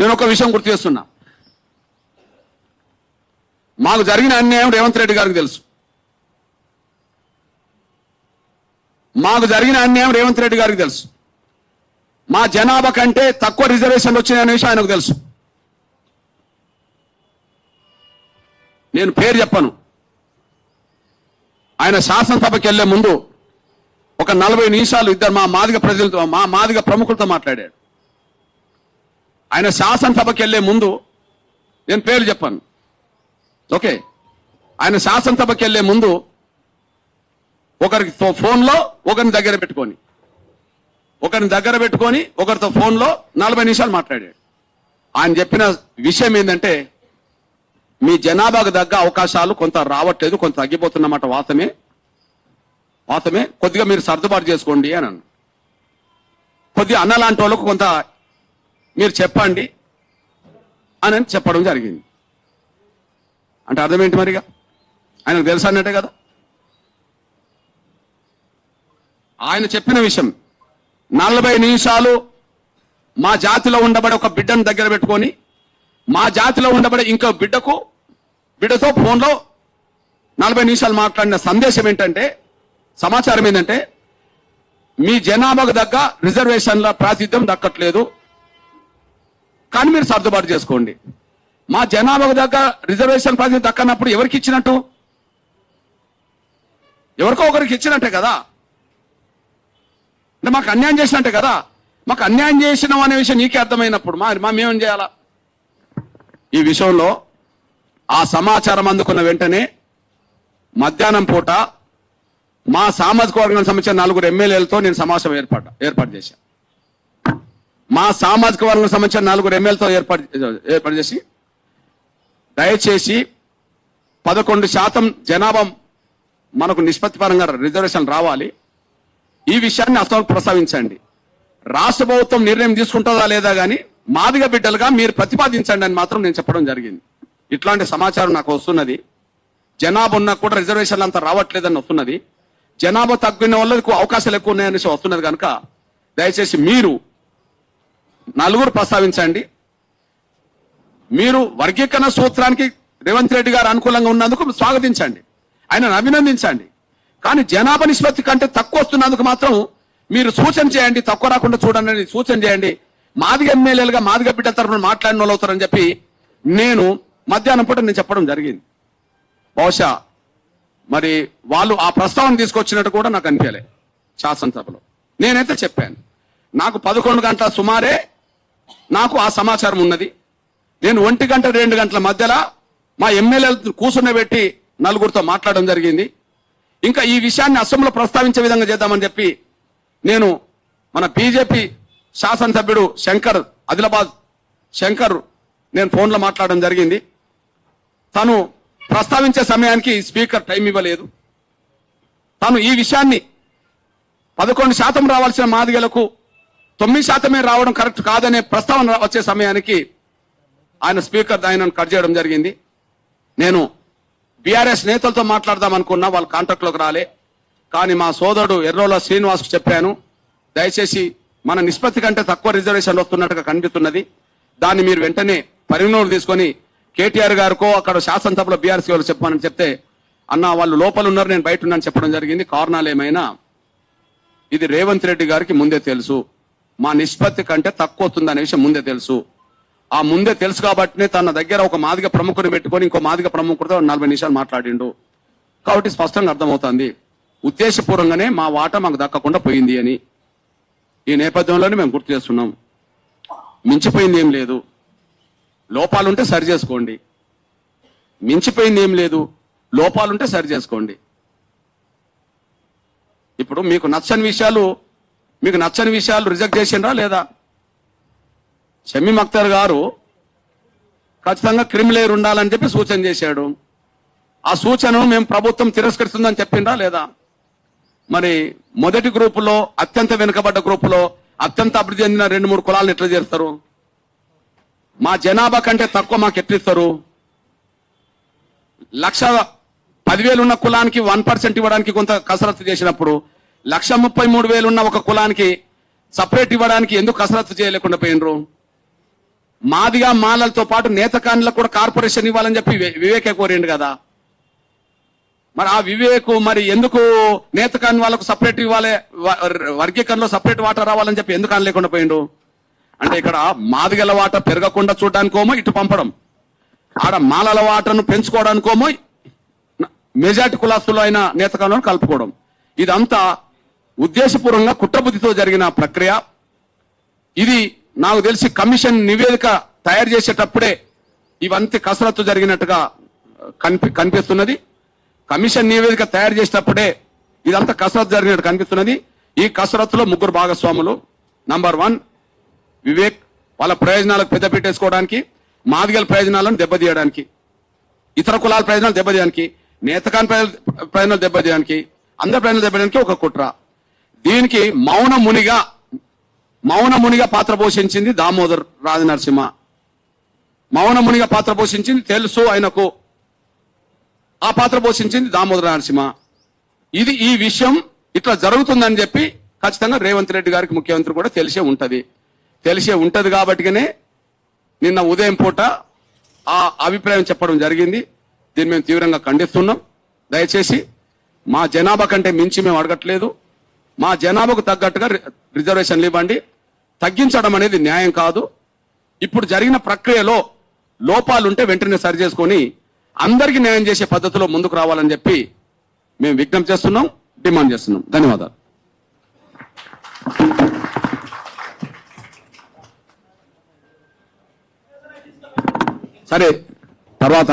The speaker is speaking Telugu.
నేను ఒక విషయం గుర్తు చేస్తున్నా. మాకు జరిగిన అన్యాయం రేవంత్ రెడ్డి గారికి తెలుసు. మాకు జరిగిన అన్యాయం రేవంత్ రెడ్డి గారికి తెలుసు. మా జనాభా కంటే తక్కువ రిజర్వేషన్లు వచ్చినాయనే విషయం ఆయనకు తెలుసు. నేను పేరు చెప్పను. ఆయన శాసనసభకి వెళ్లే ముందు ఒక 40 నిమిషాలు ఇద్దరు మా మాదిగ ప్రజలతో, మా మాదిగ ప్రముఖులతో మాట్లాడాడు. ఆయన శాసనసభకి వెళ్లే ముందు, నేను పేరు చెప్పాను, ఓకే, ఆయన శాసనసభకి వెళ్లే ముందు ఒకరికి ఫోన్లో ఒకరిని దగ్గర పెట్టుకొని ఒకరితో ఫోన్లో 40 నిమిషాలు మాట్లాడాడు. ఆయన చెప్పిన విషయం ఏంటంటే, మీ జనాభాకు తగ్గ అవకాశాలు కొంత రావట్లేదు, కొంత తగ్గిపోతున్నమాట, వాస్తవమే, కొద్దిగా మీరు సర్దుబాటు చేసుకోండి అని అన్న. కొద్దిగా అన్నలాంటి వాళ్ళకు కొంత మీరు చెప్పండి అని చెప్పడం జరిగింది. అంటే అర్థం ఏంటి మరిగా? ఆయనకు తెలుసు అన్నట్టే కదా. ఆయన చెప్పిన విషయం 40 నిమిషాలు మా జాతిలో ఉండబడే ఒక బిడ్డను దగ్గర పెట్టుకొని, మా జాతిలో ఉండబడే ఇంకో బిడ్డతో ఫోన్లో 40 నిమిషాలు మాట్లాడిన సందేశం ఏంటంటే, సమాచారం ఏంటంటే, మీ జనాభాకు తగ్గ రిజర్వేషన్ల ప్రాతినిధ్యం దక్కట్లేదు, కానీ మీరు సర్దుబాటు చేసుకోండి. మా జనాభాకు తగ్గ రిజర్వేషన్ ప్రాతినిధ్యం దక్కనప్పుడు ఎవరికి ఇచ్చినట్టు? ఎవరికో ఒకరికి ఇచ్చినట్టే కదా. అంటే మాకు అన్యాయం చేసినట్టే కదా. మాకు అన్యాయం చేసినాం అనే విషయం నీకే అర్థమైనప్పుడు మేమేం చేయాలా? ఈ విషయంలో ఆ సమాచారం అందుకున్న వెంటనే మధ్యాహ్నం పూట మా సామాజిక వర్గానికి సంబంధించిన 4 ఎమ్మెల్యేలతో నేను సమావేశం ఏర్పాటు చేశాను. మా సామాజిక వర్గానికి సంబంధించిన 4 ఎమ్మెల్యేలతో ఏర్పాటు చేసి, దయచేసి 11% జనాభా మనకు నిష్పత్తి పరంగా రిజర్వేషన్ రావాలి, ఈ విషయాన్ని అసలు ప్రస్తావించండి. రాష్ట్ర ప్రభుత్వం నిర్ణయం తీసుకుంటుందా లేదా కానీ మాదిగ బిడ్డలుగా మీరు ప్రతిపాదించండి అని మాత్రం నేను చెప్పడం జరిగింది. ఇట్లాంటి సమాచారం నాకు వస్తున్నది. జనాభా ఉన్నా కూడా రిజర్వేషన్లు అంతా రావట్లేదని వస్తున్నది. జనాభా తగ్గిన వాళ్ళకు అవకాశాలు ఎక్కువ ఉన్నాయనేసి వస్తున్నది. కనుక దయచేసి మీరు 4 ప్రస్తావించండి. మీరు వర్గీకరణ సూత్రానికి రేవంత్ రెడ్డి గారు అనుకూలంగా ఉన్నందుకు స్వాగతించండి, ఆయనను అభినందించండి. కానీ జనాభా నిష్పత్తి కంటే తక్కువ వస్తున్నందుకు మాత్రం మీరు సూచన చేయండి, తక్కువ రాకుండా చూడండి సూచన చేయండి. మాదిగ ఎమ్మెల్యేలుగా మాదిగ బిడ్డల తరఫున మాట్లాడిన వాళ్ళు అవుతారని చెప్పి నేను మధ్యాహ్నం పూట నేను చెప్పడం జరిగింది. బహుశా మరి వాళ్ళు ఆ ప్రస్తావన తీసుకొచ్చినట్టు కూడా నాకు అనిపించలే శాసనసభలో. నేనైతే చెప్పాను, నాకు 11 గంటల సుమారే నాకు ఆ సమాచారం ఉన్నది. నేను 1 గంట 2 గంటల మధ్యలో మా ఎమ్మెల్యేలు కూర్చున్నబెట్టి 4 మాట్లాడడం జరిగింది. ఇంకా ఈ విషయాన్ని అసెంబ్లీలో ప్రస్తావించే విధంగా చేద్దామని చెప్పి నేను మన బీజేపీ శాసనసభ్యుడు శంకర్, ఆదిలాబాద్ శంకర్, నేను ఫోన్లో మాట్లాడడం జరిగింది. తను ప్రస్తావించే సమయానికి స్పీకర్ టైం ఇవ్వలేదు. తను ఈ విషయాన్ని 11% రావాల్సిన మాదిగలకు 9% రావడం కరెక్ట్ కాదనే ప్రస్తావన వచ్చే సమయానికి ఆయన స్పీకర్ ఆయనను కట్ చేయడం జరిగింది. నేను బీఆర్ఎస్ నేతలతో మాట్లాడదాం అనుకున్నా, వాళ్ళ కాంటాక్ట్లోకి రాలే. కానీ మా సోదరుడు ఎర్రోల శ్రీనివాస్కు చెప్పాను, దయచేసి మన నిష్పత్తి కంటే తక్కువ రిజర్వేషన్లు వస్తున్నట్టుగా కనిపిస్తున్నది, దాన్ని మీరు వెంటనే పరిగణలోకి తీసుకొని కేటీఆర్ గారికో అక్కడ శాసనసభలో బీఆర్ఎస్ వాళ్ళు చెప్పానని చెప్తే, అన్న వాళ్ళు లోపల ఉన్నారు, నేను బయట ఉన్నాను చెప్పడం జరిగింది. కారణాలు ఏమైనా ఇది రేవంత్ రెడ్డి గారికి ముందే తెలుసు, మా నిష్పత్తి కంటే తక్కువ వస్తుందనే విషయం ముందే తెలుసు. ఆ ముందే తెలుసు కాబట్టినే తన దగ్గర ఒక మాదిగ ప్రముఖుని పెట్టుకొని ఇంకో మాదిగ ప్రముఖుడితో 40 నిమిషాలు మాట్లాడిండు. కాబట్టి స్పష్టంగా అర్థమవుతుంది ఉద్దేశపూర్వకంగానే మా వాటా మాకు దక్కకుండా పోయింది అని. ఈ నేపథ్యంలోనే మేము గుర్తు చేస్తున్నాం. మించిపోయింది ఏం లేదు, లోపాలుంటే సరి చేసుకోండి. మించిపోయింది ఏం లేదు, లోపాలుంటే సరి చేసుకోండి. ఇప్పుడు మీకు నచ్చని విషయాలు రిజెక్ట్ చేసిండ్రా లేదా? షమీమ్ అఖ్తర్ గారు ఖచ్చితంగా క్రిమిలేయర్ ఉండాలని చెప్పి సూచన చేశాడు. ఆ సూచనను మేము ప్రభుత్వం తిరస్కరిస్తుందని చెప్పిండ్రా లేదా? మరి మొదటి గ్రూపులో అత్యంత వెనుకబడ్డ గ్రూపులో అత్యంత అభివృద్ధి చెందిన 2-3 కులాలను ఎట్లా చేస్తారు? మా జనాభా కంటే తక్కువ మాకు ఎట్లిస్తారు? 1,10,000 ఉన్న కులానికి 1% ఇవ్వడానికి కొంత కసరత్తు చేసినప్పుడు 1,33,000 ఉన్న ఒక కులానికి సపరేట్ ఇవ్వడానికి ఎందుకు కసరత్తు చేయలేకుండా పోయినరు? మాదిగా మాలలతో పాటు నేతకాన్లకు కూడా కార్పొరేషన్ ఇవ్వాలని చెప్పి వివేకే కోరిండు కదా. మరి ఆ వివేకు మరి ఎందుకు నేతకాన్ వాళ్ళకు సపరేట్ ఇవ్వాలి, వర్గీకరణలో సపరేట్ వాటా రావాలని చెప్పి ఎందుకు అనలేకుండా పోయిండు? అంటే ఇక్కడ మాదిగల వాట పెరగకుండా చూడడానికోమో ఇటు పంపడం, ఆడ మాలల వాటను పెంచుకోవడానికోమో మెజార్టీ కులాస్తులు అయిన నేతకాలను కలుపుకోవడం. ఇదంతా ఉద్దేశపూర్వకంగా కుట్రబుద్ధితో జరిగిన ప్రక్రియ. ఇది నాకు తెలిసి కమిషన్ నివేదిక తయారు చేసేటప్పుడే ఇవంతా కసరత్తు జరిగినట్టుగా కనిపిస్తున్నది. కమిషన్ నివేదిక తయారు చేసేటప్పుడే ఇదంతా కసరత్తు జరిగినట్టు కనిపిస్తున్నది. ఈ కసరత్తులో ముగ్గురు భాగస్వాములు. నంబర్ 1 వివేక్, వాళ్ళ ప్రయోజనాలకు పెద్దపీట వేసుకోవడానికి, మాదిగల ప్రయోజనాలను దెబ్బతీయడానికి, ఇతర కులాల ప్రయోజనాలు దెబ్బతీయడానికి, నేతకాన్ ప్రయోజనాలు దెబ్బతీయడానికి, అందరి ప్రయోజనాలు దెబ్బతీయడానికి ఒక కుట్ర. దీనికి మౌనమునిగా పాత్ర పోషించింది దామోదర్ రాజనరసింహ. మౌనమునిగా పాత్ర పోషించింది తెలుసు ఆయనకు, ఆ పాత్ర పోషించింది దామోదర నరసింహ. ఈ విషయం ఇట్లా జరుగుతుందని చెప్పి ఖచ్చితంగా రేవంత్ రెడ్డి గారికి ముఖ్యమంత్రి కూడా తెలిసే ఉంటది కాబట్టిగానే నిన్న ఉదయం పూట ఆ అభిప్రాయం చెప్పడం జరిగింది. దీన్ని మేము తీవ్రంగా ఖండిస్తున్నాం. దయచేసి మా జనాభా కంటే మించి మేము అడగట్లేదు. మా జనాభాకు తగ్గట్టుగా రిజర్వేషన్లు ఇవ్వండి. తగ్గించడం అనేది న్యాయం కాదు. ఇప్పుడు జరిగిన ప్రక్రియలో లోపాలుంటే వెంటనే సరి చేసుకొని అందరికీ న్యాయం చేసే పద్ధతిలో ముందుకు రావాలని చెప్పి మేము విజ్ఞప్తి చేస్తున్నాం, డిమాండ్ చేస్తున్నాం. ధన్యవాదాలు. సరే, తర్వాత